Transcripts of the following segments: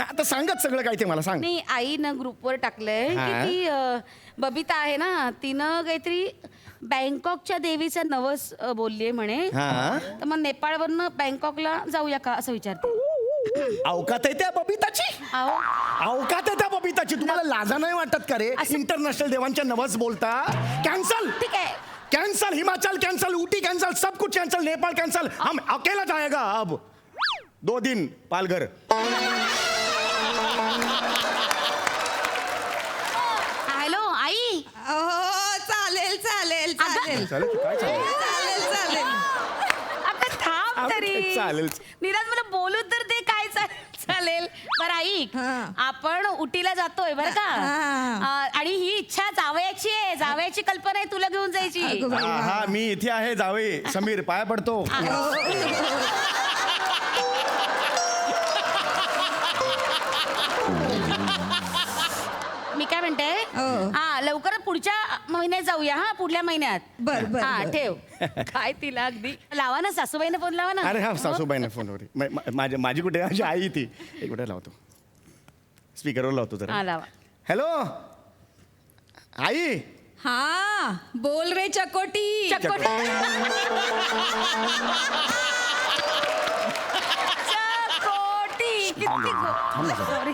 ना आता सांगत सगळं काय ते मला सांग. नाही आईनं ग्रुपवर टाकलंय की हा. ती बबिता आहे ना तिनं काहीतरी बँकॉकच्या देवीचं नवस बोललीये म्हणे. हा. तर मग नेपाळवरनं बँकॉकला जाऊया का असं विचारते. अवकात आहे त्या बबिताची. अहो अवकात आहे त्या बबिताची. तुम्हाला लाजा नाही वाटत का रे? इंटरनॅशनल देवांच्या नवस बोलता. कॅन्सल. ठीक आहे. Cancel, Himachal cancel, Ooty cancel, सब कुछ कैंसल, नेपाल कैंसल. हम अकेला जाएगा अब 2 दिन पालघर. हॅलो आई. चालेल चालेल चालेल चालेल काय चालेल? चालेल चालेल. आता थांब तरी. चालेल. निराज मला बोलू तर ते काय चालेल. बरं आई हा. आपण उटीला जातोय बरं का. हा. आणि ही इच्छा जावयाची आहे. जावयाची कल्पना आहे तुला घेऊन जायची. हा मी इथे आहे जावे. समीर पाया पडतो. मी काय म्हणते हा लवकर पुढच्या महिन्यात जाऊया. हा पुढल्या महिन्यात. बर बर हा बर. ठेव. काय तिला अगदी लावा ना सासूबाईने फोन लावा ना. अरे हा सासूबाईने फोनवर. माझी कुठे माझी आई ती. एक कुठे लावतो. स्पीकरवर लावतो हा जरा. लावा. हॅलो आई. हा बोल रे चकोटी. चकोटी. चकोटी. किती सॉरी.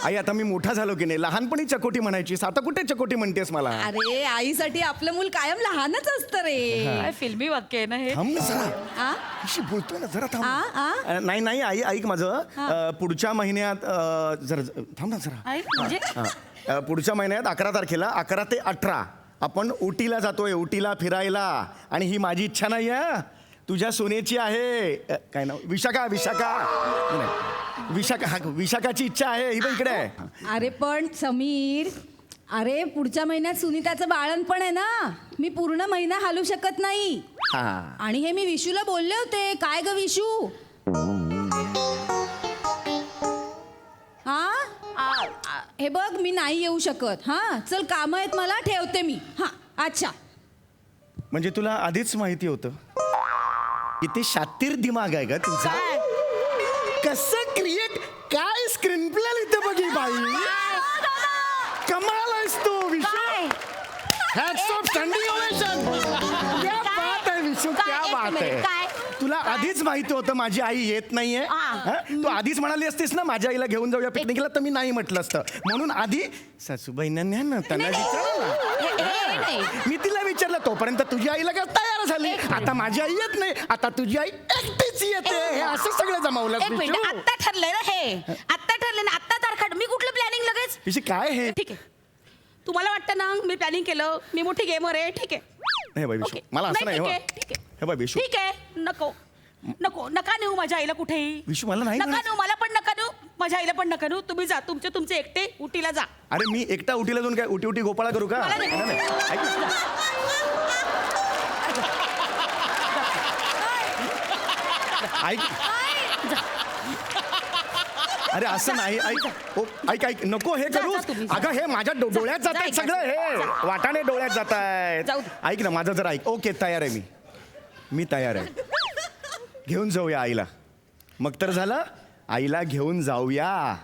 आई आता मी मोठा झालो की नाही. लहानपणी चकोटी म्हणायचीस आता कुठे चकोटी म्हणतेस मला? अरे आईसाठी आपलं मूल कायम लहानच असतं रे. काय फिल्मी वाक्य आहे ना हे. थांब ना जरा. आ? अशी बोलतोय ना जरा आ? थांब. आ? नाही नाही आई ऐक माझं. पुढच्या महिन्यात जरा थांब ना जरा. आई, म्हणजे पुढच्या महिन्यात 11 तारखेला 11 ते 18 आपण उटीला जातोय. उटीला फिरायला. आणि ही माझी इच्छा नाही आहे. तुझ्या सोनेची आहे. काय नाव? विशाखा. नाही, विशाखाची इच्छा आहे. ही पण इकडे आहे. अरे पण समीर अरे पुढच्या महिन्यात सुनीताचं बाळणपण आहे ना. मी पूर्ण महिना हालू शकत नाही. हा. आणि हे मी विशूला बोलले होते. काय ग विशू? हा हे बघ मी नाही येऊ शकत. हा चल काम आहेत मला. ठेवते मी. हा अच्छा. म्हणजे तुला आधीच माहिती होतं. किती शातीर दिमाग आहे का तुझा. कसं क्रिएट काय स्क्रीन प्ले लिहिते बघी बाई. कमाल आहेस तू विशू. काय हॅट्स ऑफ स्टँडिंग ओवेशन. क्या बात आहे विशू. काय? क्या एक बात मिनिट, आहे. काय? तुला आधीच माहिती होतं माझी आई येत नाहीये. हा. तू आधीच म्हणाली असतीस ना माझ्या आईला घेऊन जाऊया पिकनिकला तर मी नाही म्हटलं असतं. म्हणून आधी सासूबाईंना न्या ना त्यांना विचारा ना. हे नाही. मी तिला विचारलं तोपर्यंत तुझी आईला काय तयार झाली. आता माझी आई येत नाही. आता तुझी आई एकटीच येते. हे असं सगळं जमावलं. एक मिनिट आत्ता ठरलंय ना हे. आत्ता ठरलंय ना. आत्ता तारखा. मी कुठलं प्लॅनिंग लगेच. विषय काय हे. ठीक आहे. तुम्हाला वाटतं ना मी प्लॅनिंग केलं. मी मोठी गेमर आहे. ठीक आहे. हे बाई विशू ओके. मला असं नाही. ठीक हो. आहे, ठीक आहे. हे बाई विशू. ठीक आहे. नको नका नेऊ माझ्या आईला कुठेही. विशू मला नाही नका म्हणायचं. नेऊ. मला पण नका नेऊ. माझ्या आईला पण नका नेऊ. तुम्ही जा तुमचे एकटे उटीला जा. अरे मी एकटा उटीला जाऊन काय उटी गोपाळा करू का? मला नाही. नाही, नाही. ऐक ना. ऐक. अरे असं नाही. ऐक नको हे करू. जा तुम्ही, जा. अगं हे माझ्या डोळ्यात जात आहेत जा, सगळं. हे जा. वाटाणे डोळ्यात जात आहेत. जाऊ दे. ऐक ना माझं जर ऐक. ओके तयार आहे मी तयार आहे. घेऊन जाऊया आईला. मग तर झालं. आईला घेऊन जाऊया.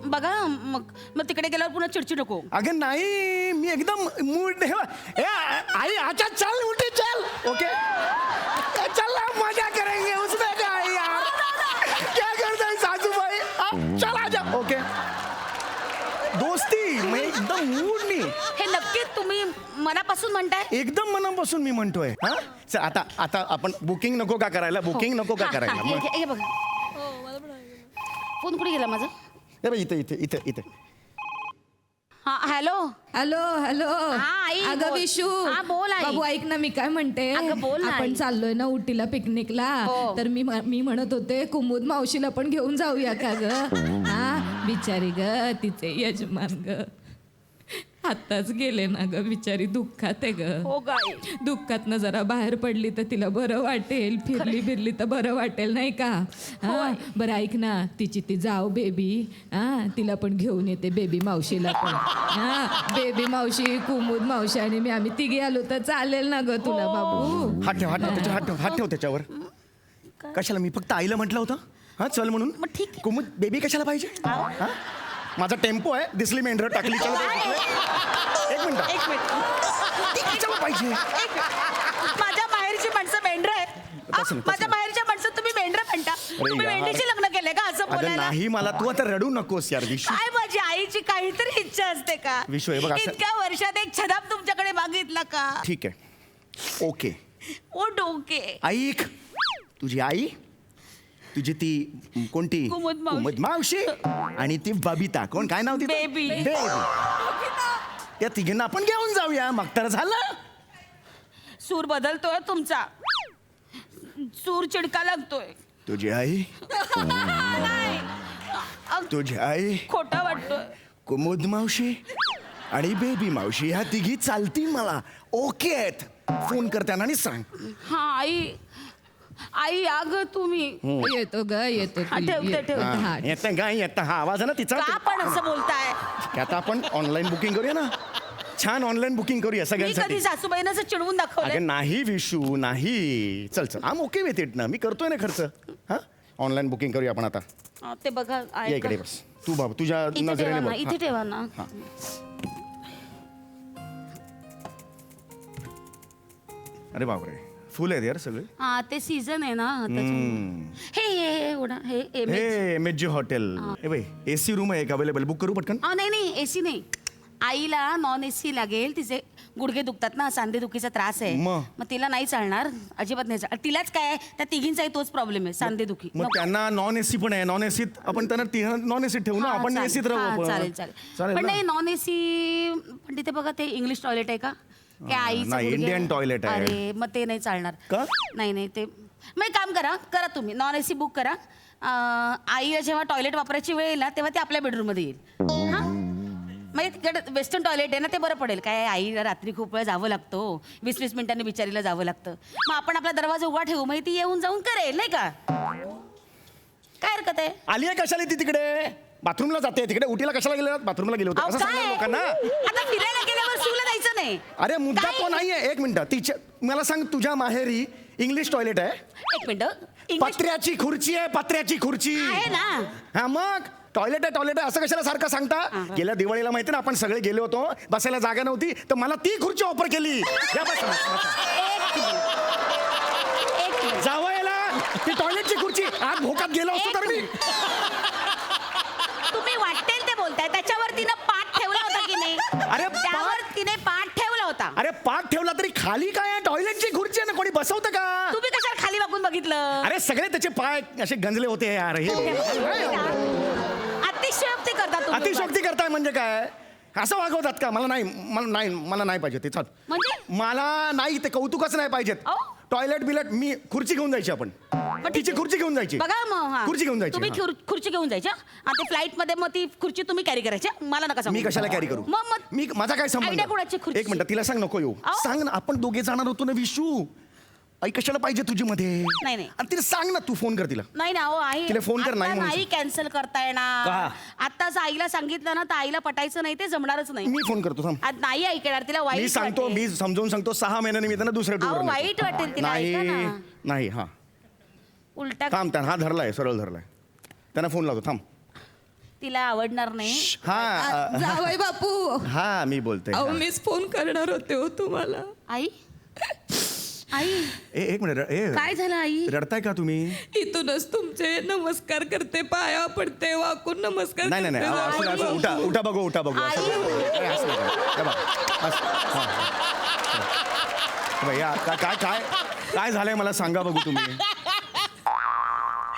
बघा मग तिकडे गेल्यावर पुन्हा चिडचिड नको. अगं नाही मी एकदम मूड. आई अच्छा चल उठी चल. ओके चल मजा करेंगे उसमें क्या है यार. क्या करता है सासूबाई. चल आजा. ओके दोस्ती मैं एकदम मूड नाही. हे नक्की तुम्ही मनापासून म्हणताय. एकदम मनापासून मी म्हणतोय. हा चल आता आपण बुकिंग नको का करायला. बुकिंग नको का करायला. मग हे बघा फोन कुठे गेला माझा. हे बघ इथे. हा हॅलो. हॅलो हा, आई, अगं बोल. विशू. हा, बोल, आई. बाबू ऐक ना मी काय म्हणते. अगं, बोल ना, आपण आई. चाललोय ना उटीला पिकनिकला. हो. तर मी म्हणत होते कुमुद मावशीला पण घेऊन जाऊया का ग. हा बिचारी ग तिचे यजमान ग आत्ताच गेले ना ग. बिचारी दुःखात आहे ग. हो गाई. दुःखातनं जरा बाहेर पडली तर तिला बरं वाटेल. फिरली तर बरं वाटेल नाही का. हा बरं ऐक ना तिची ती जाऊ बेबी. हा तिला पण घेऊन येते. बेबी मावशीला पण. हा बेबी मावशी कुमुद मावशी आणि आम्ही तिघी आलो तर चालेल ना ग तुला बाबू. हात ठेव त्याच्यावर. कशाला मी फक्त आईला म्हटलं होतं. हा चल म्हणून मग ठीक आहे. कुमुद बेबी कशाला पाहिजे हा? माझा टेम्पो आहे दिसली मेंढर टाकली चल एक मिनिट एक मिनिट ती कशाला पाहिजे माझ्या माहेरची माणसं मेंढर आहे तसं नाही, माझ्या तसं माहेरच्या माणसं तुम्ही मेंढर म्हणता तुम्ही यार. मेंढीशी लग्न केलंय का असं अगं बोलायला नाही मला तू आता रडू नकोस यार विशू काय माझी आईची काहीतरी इच्छा असते का विश्व, हे बघ असं- इतक्या वर्षात एक छदाम तुमच्याकडे मागितला का ठीक आहे ओके ओ डोके ऐक तुझी आई तुझी ती कोणती कुमुद मावशी. आणि ती बबिता कोण काय नाव तिचं? बेबी. बेबी त्या तिघींना आपण घेऊन जाऊया मग तर झालं सूर बदलतोय तुमचा सूर चिडका लागतोय तुझी आई नाही तुझी आई खोटा वाटतोय कुमुद मावशी आणि बेबी मावशी ह्या तिघी चालतील मला ओके आहेत फोन करताना आणि सांग हा आई आई अग तुम्ही येतो ग येतो हा, ठेवते, ठेवते. हा येतं काय येतं हा आवाज आहे ना तिचा का पण असं बोलताय की आता आपण ऑनलाईन बुकिंग करूया ना छान ऑनलाईन बुकिंग करूया मी सगळ्यांसाठी कधी सासूबाईंना असं चिडवून दाखवलंय अगं नाही विशू नाही चल चल आम ओके विथ इट ना मी करतोय ना खर्च हा ऑनलाईन बुकिंग करूया आपण आता हा, ते बघा आहे या इकडे का? बस तू बाबा तुझ्या इथे ठेवा नजरेने ना बघ इथे ठेवा ना हा. अरे बापरे फुल आहेत यार सगळे हा ते सीझन आहे ना त्याच्यामुळे. हे उडा हे हे एमएचजी हॉटेल हे बाई एसी रूम आहे एक अवेलेबल बुक करू पटकन नाही नाही एसी नाही आईला नॉन एसी लागेल तिचे गुडघे दुखतात ना सांधेदुखीचा त्रास आहे मग? मग तिला नाही चालणार अजिबात नाही चालणार तिलाच काय आहे, त्या तिघींचाही तोच प्रॉब्लेम आहे सांधेदुखी मग नको. त्यांना नॉन एसी पण आहे नॉन एसीत आपण त्यांना नॉन एसीत ठेवू ना हा, आपण चालेल. एसीत राहू हा, आपण. चालेल चालेल चालेल पण ना? नाही नॉन एसी पण तिथे बघा ते इंग्लिश टॉयलेट आहे का काय आईचं नाही, गुडघे- इंडियन टॉयलेट आहे. अरे मग ते नाही चालणार का? नाही नाही ते मग एक काम करा तुम्ही नॉन एसी बुक करा आईला जेव्हा टॉयलेट वापरायची वेळ येईल ना तेव्हा ते आपल्या बेडरूममध्ये येईल हा म्हणजे तिकडे वेस्टर्न टॉयलेट आहे ना ते बरं पडेल काय आईला रात्री खूप वेळ जावं लागतो 20-20 मिनिटांनी बिचारीला जावं लागतं मग आपण आपला दरवाजा उघडा ठेवू मग ती येऊन जाऊन करेल नाही का काय हरकत आहे आली आहे कशाला ती तिकडे बाथरूमला जाते तिकडे उटीला कशाला गेले बाथरूमला गेले होते अहो, असं काय? सांगा लोकांना आता फिरायला गेल्यावर सूला जायचं नाही अरे मुद्दा काय? तो नाहीये एक मिनिट तिच्या मला सांग तुझ्या माहेरी इंग्लिश टॉयलेट आहे एक मिनिट इंग्लिश पत्र्याची खुर्ची आहे पत्र्याची खुर्ची आहे ना हा मग टॉयलेट आहे असं कशाला सारखं सांगता गेल्या दिवाळीला माहिती ना आपण सगळे गेलो होतो बसायला जागा नव्हती तर मला ती खुर्ची ऑफर केली या बसा, बसा. एक मिनिट जावयाला ती टॉयलेटची खुर्ची आज भोकात गेलो असतो तर मी तुम्ही वाटेल ते बोलताय त्याच्यावर तिनं पाठ ठेवला होता की नाही अरे, त्यावर तिने पाठ ठेवला होता अरे पाठ ठेवला तरी खाली काय आहे टॉयलेटची खुर्ची आहे ना कोणी बसवतं का तुम्ही कशाला खाली वाकून बघितलं अरे सगळे त्याचे पाय असे गंजले होते यार हे अतिशयोक्ती करता तुम्ही अतिशोक्ती करताय म्हणजे काय असं वागवतात का मला नाही पाहिजे ते चल म्हणजे मला नाही ते कौतुकच नाही पाहिजेत अहो? टॉयलेट बिलेट मी खुर्ची घेऊन जायची आपण तिची खुर्ची घेऊन जायची बघा मग हा. खुर्ची घेऊन जायची, तुम्ही हा. खुर्ची घेऊन जायच्या आणि ते फ्लाईट मध्ये मग ती खुर्ची तुम्ही कॅरी करायच्या मला नका सांगू मी कशाला कॅरी करू मग मी माझा काय आयडिया कोणाची संबंध खुर्ची? एक मिनिट तिला सांग नको येऊ अहो? सांग ना आपण दोघे जाणार होतो ना विशू आई कशाला पाहिजे तुझी मध्ये नाही, नाही. आणि तिला सांग ना तू फोन कर तिला नाही ना हो आई तिला फोन कर, आता नाही म्हणून नाही कॅन्सल करता येणार का? आताच आईला सांगितलं ना तर आईला पटायचं नाही ते जमणारच नाही मी फोन करतो थांब आज नाही ऐकणार तिला मी वाईट सांगतो वाटेल. मी समजावून सांगतो 6 महिन्यांनी मी त्यांना दुसऱ्या अहो, टूर वाईट वाटेल तिला, नाही ऐका ना. नाही हा उलटा थांब हा धरलाय सरळ धरलाय त्यांना फोन लावतो थांब तिला आवडणार नाही हा जावई बापू हा मी बोलते अहो मीच फोन करणार होते हो तुम्हाला आई आई एक मिनिट काय झालं आई रडताय का तुम्ही इथूनच तुमचे नमस्कार करते पाया पडते वाकून नमस्कार नाही नाही नाही करते. असं असं उठा बघू उठा बघू असं आई. अरे, असं नका. हे बघ, असं. हा, हा. हे बघ, या, काय झालंय मला सांगा बघू तुम्ही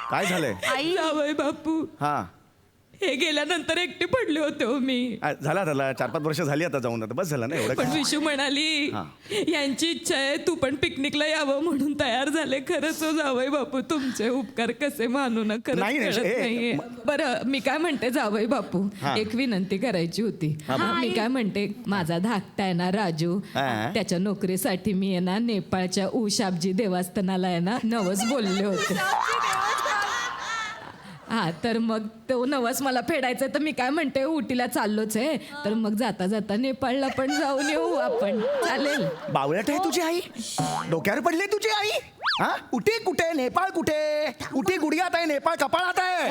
काय झालंय आई जावई बापू हा हे गेल्यानंतर एकटी पडले होते हो मी झाला 4-5 वर्ष झाली आता जाऊन आता बस झालं ना एवढं पण काय. विशू म्हणाली हा. यांची इच्छा आहे तू पण पिकनिकला यावं म्हणून तयार झाले खरंच हो जावई बापू तुमचे उपकार कसे मानू ना खरंच नाही, नाही, कळत ए, नाहीये. बरं मी काय म्हणते जावई बापू हा. एक विनंती करायची होती मी काय म्हणते माझा धाकटा आहे ना राजू हा. त्याच्या नोकरीसाठी मी आहे ना नेपाळच्या उशाबजी देवस्थानाला आहे ना नवस बोलले होते हा तर मग तो नवस मला फेडायचा तर मी काय म्हणते उटीला चाललोच आहे तर मग जाता जाता नेपाळला पण जाऊन येऊ आपण चालेल बावळट आहे तुझी आई डोक्यावर पडली तुझी आई हा उटी कुठे नेपाळ कुठे उटी गुडघ्यात आहे नेपाळ कपाळात आहे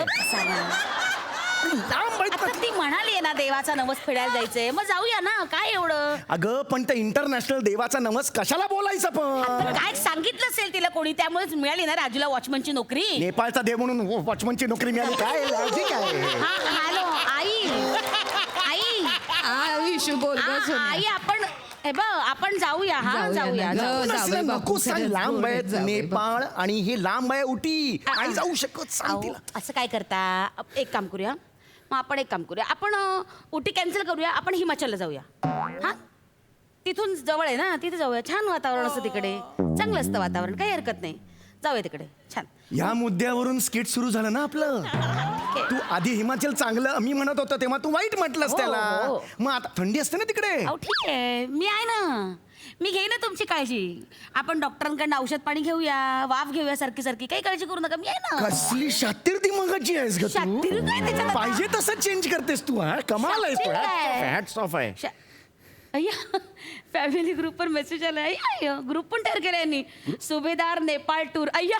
लांब आहेत आता ना. ती म्हणाली ना देवाचा नवस फेडायला जायचंय मग जाऊया ना काय एवढं अगं पण ते इंटरनॅशनल देवाचा नमस कशाला बोलायचं पण काय सांगितलं असेल तिला कोणी त्यामुळेच मिळाली ना राजूला वॉचमनची नोकरी नेपाळचा देव म्हणून वॉचमनची नोकरी मिळाली काय लॉजिक आहे हॅलो आई विशू बोल ग सोन्या. आई आपण हे बघ आपण जाऊया जाऊया ना ग. नसलं, जावई बापू नको सांग खरंच लांब बोलत आहेत जावई नेपाळ आणि हे लांब आहे उटी नाही जाऊ शकत सांग अहो, तिला असं काय करता एक काम करूया मग आपण एक काम करूया आपण उटी कॅन्सल करूया आपण हिमाचलला जाऊया हा तिथून जवळ आहे ना तिथे जाऊया छान वातावरण असतं तिकडे चांगलं असतं वातावरण काही हरकत नाही जाऊया तिकडे छान या मुद्द्यावरून स्किट सुरू झालं ना आपलं तू आधी हिमाचल चांगलं मी म्हणत होतो तेव्हा तू वाईट म्हटलंस हो, त्याला हो. मग आता थंडी असते ना तिकडे अहो ठीक आहे मी आहे ना मी घेईन ना तुमची काळजी आपण डॉक्टरांकडनं औषध पाणी घेऊया वाफ घेऊया सारखी सारखी काही काळजी करू नका मी आहे ना कसली शातीर दिमागाची आहेस ग तू शातीर काय त्याच्यात आता? पाहिजे तसं चेंज करतेस तू हा कमाल आहेस तू शातीर काय? हॅट्स ऑफ आहे अय्या फॅमिली ग्रुपवर मेसेज आला अय्या ग्रुप पण तयार केला यांनी सुभेदार नेपाळ टूर अय्या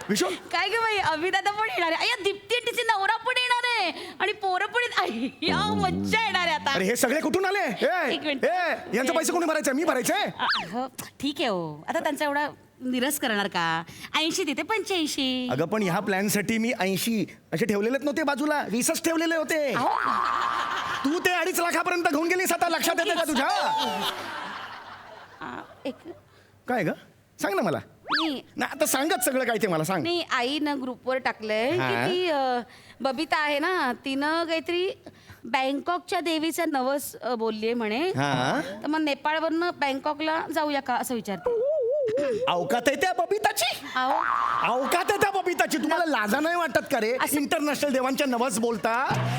विशो काय ग बाई अभिदादा पण येणार आहे अय्या दीप्ती आणि तिचे नवरा पण येणार आहे आणि पोरं पण अय्या मज्जा येणार आहे आता अरे हे सगळे कुठून आले एक मिनिट. यांचा पैसे कोणी भरायचे मी भरायचे अहो, ठीक आहे हो आता त्यांचा एवढा निरस करणार का 80 तिथे 85 अगं पण ह्या प्लॅन साठी मी 80 असे ठेवलेलेच नव्हते बाजूला 20च ठेवलेले होते तू ते 2.5 लाखापर्यंत घेऊन गेलीस आता लक्षात येते का तुझ्या एक काय ग सांग ना मला नाही ना आता सांगत सगळं काय ते मला सांग नाही आईनं ग्रुपवर टाकलंय की हा. ती बबिता आहे ना तिनं काहीतरी बँकॉकच्या देवीचं नवस बोललीये म्हणे हा तर मग नेपाळवरनं बँकॉकला जाऊया का असं विचारते अवकात आहे त्या बबिताची अहो अवकात आहे त्या बबिताची तुम्हाला लाजा नाही वाटत का रे असं- इंटरनॅशनल देवांच्या नवस बोलता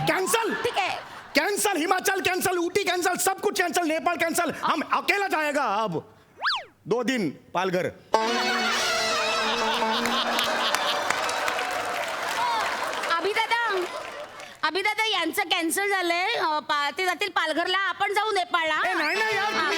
कॅन्सल ठीक आहे cancel Himachal cancel Ooty cancel सब कुछ कैंसल नेपाल कैंसल हम अकेला जाएगा अब 2 दिन पालघर अभिदादा यांचं कॅन्सल झालंय ते जातील पालघरला आपण जाऊ नेपाळला ए, नाही यार तुम्ही